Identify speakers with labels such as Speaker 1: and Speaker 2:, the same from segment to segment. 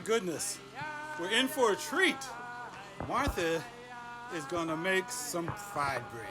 Speaker 1: goodness, we're in for a treat. Martha is gonna make some fried bread.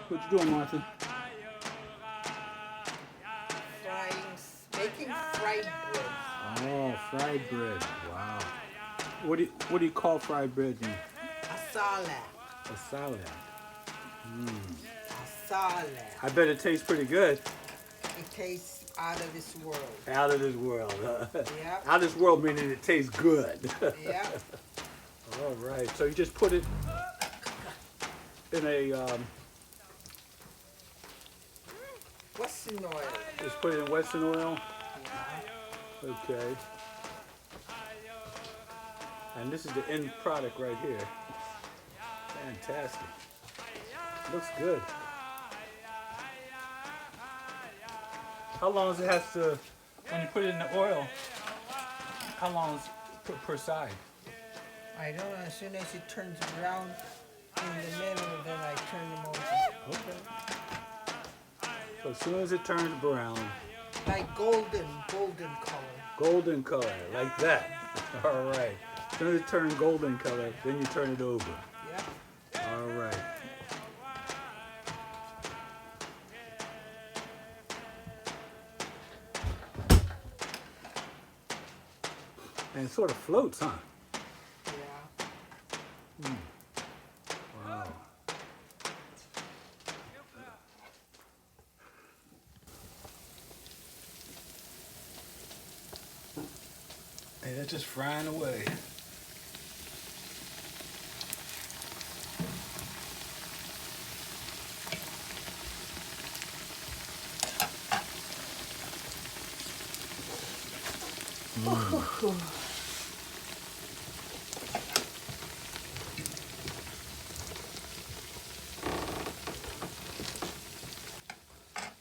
Speaker 1: What you doing, Martha?
Speaker 2: Making fried bread.
Speaker 1: Oh, fried bread. Wow. What do you call fried bread?
Speaker 2: A salad.
Speaker 1: A salad.
Speaker 2: A salad.
Speaker 1: I bet it tastes pretty good.
Speaker 2: It tastes out of this world.
Speaker 1: Out of this world.
Speaker 2: Yeah.
Speaker 1: Out of this world meaning it tastes good.
Speaker 2: Yeah.
Speaker 1: All right. So you just put it in a
Speaker 2: Western oil.
Speaker 1: just put it in Western oil.
Speaker 2: Yeah.
Speaker 1: Okay. And this is the end product right here. Fantastic. Looks good. How long does it have to, when you put it in the oil, how long is per side?
Speaker 2: I don't know. As soon as it turns brown in the middle, then I turn them over.
Speaker 1: Okay. So as soon as it turns brown,
Speaker 2: Like golden color.
Speaker 1: golden color, like that. All right. As soon as it turns golden color, then you turn it over.
Speaker 2: Yeah.
Speaker 1: All right. And it sort of floats, huh?
Speaker 2: Yeah.
Speaker 1: Wow. Hey, that's just frying away.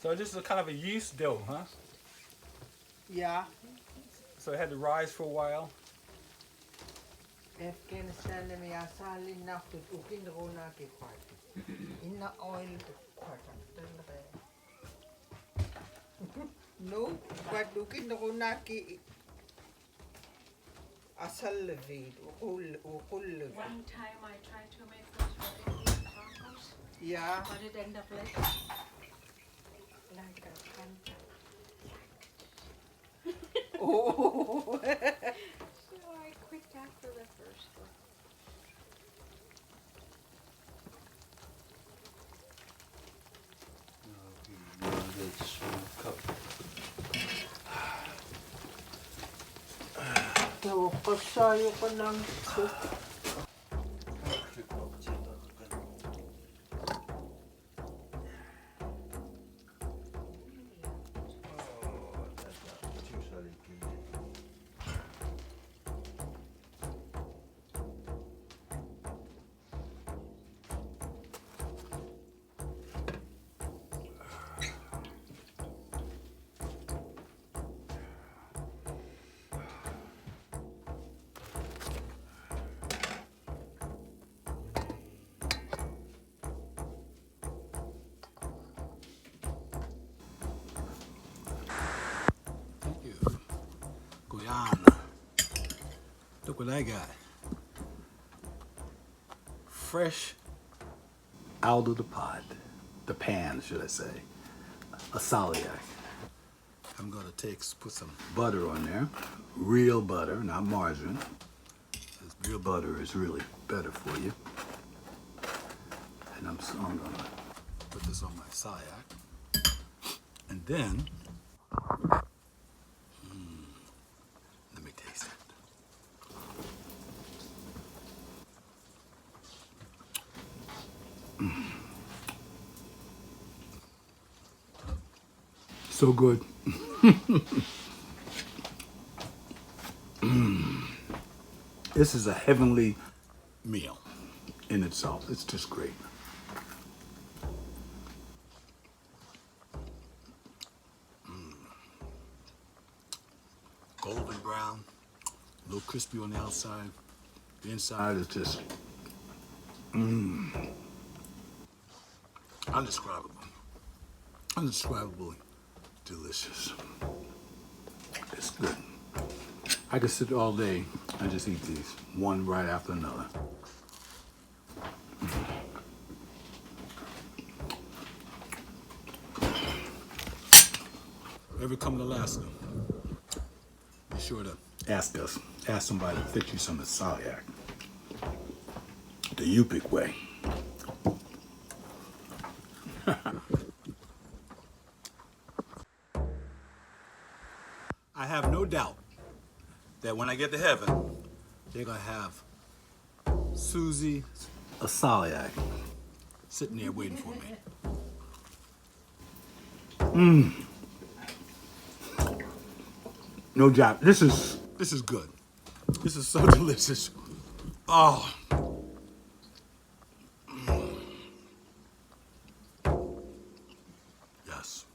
Speaker 1: So this is a kind of a yeast dough, huh?
Speaker 2: Yeah.
Speaker 1: So it had to rise for a while.
Speaker 2: Afghanistan na may asalin na tutukin ko na kikwat. Ina oil kikwat. No, patukin ko na ki asal levid. Ukul levid.
Speaker 3: One time I tried to make those really big tacos,
Speaker 2: Yeah.
Speaker 3: but it ended up like a panta.
Speaker 2: Oh.
Speaker 3: So I quit after the first one.
Speaker 2: Pagsayo ko ng soup.
Speaker 4: Yan. Look what I got. Fresh out of the pot. The pan, should I say. A Saliak. I'm gonna put some butter on there. Real butter, not margarine. This real butter is really better for you. And I'm gonna put this on my Saliak. And then, let me taste it. So good. This is a heavenly meal in itself. It's just great. Golden brown, a little crispy on the outside. The inside is just indescribable. Indescribably delicious. It's good. I could sit all day and just eat these, one right after another. Ever come to Alaska, be sure to ask somebody to fix you some of the Saliak. The Yupik way. I have no doubt that when I get to heaven, they're gonna have Susie, a Saliak, sitting there waiting for me. No job. This is good. This is so delicious. Oh. Yes.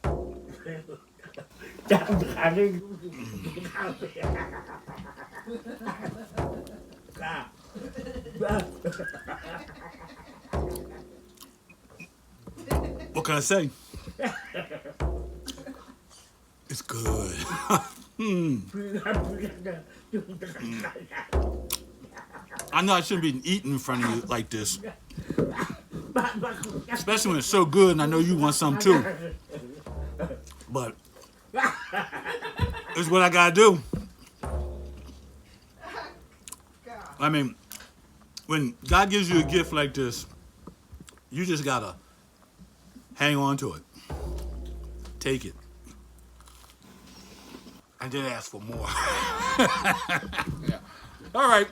Speaker 4: What can I say? It's good. I know I shouldn't be eating in front of you like this, especially when it's so good and I know you want some too. But it's what I gotta do. I mean, when God gives you a gift like this, you just gotta hang on to it. Take it. And then ask for more. Yeah. All right.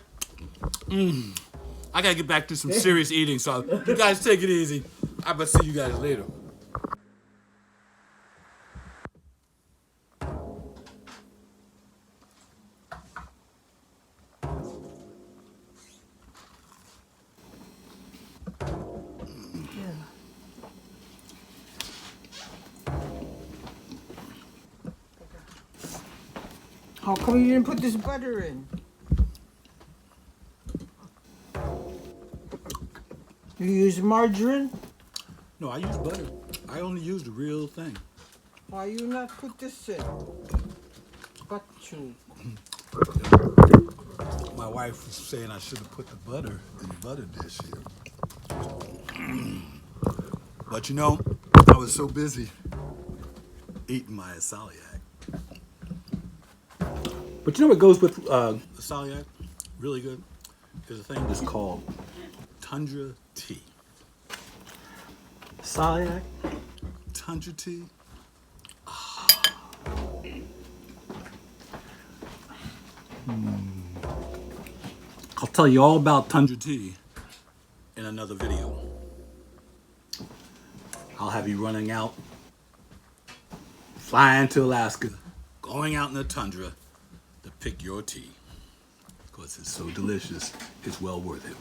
Speaker 4: I gotta get back to some serious eating, so you guys take it easy. I will see you guys later.
Speaker 2: How come you didn't put this butter in? You use margarine?
Speaker 4: No, I use butter. I only use the real thing.
Speaker 2: Why you not put this in? Butter.
Speaker 4: My wife was saying I should have put the butter in the butter dish here. But you know, I was so busy eating my Saliak. But you know what goes with the Saliak? Really good? There's a thing that's called Tundra tea. Saliak? Tundra tea? I'll tell you all about Tundra tea in another video. I'll have you running out, flying to Alaska, going out in the tundra to pick your tea. Because it's so delicious, it's well worth it.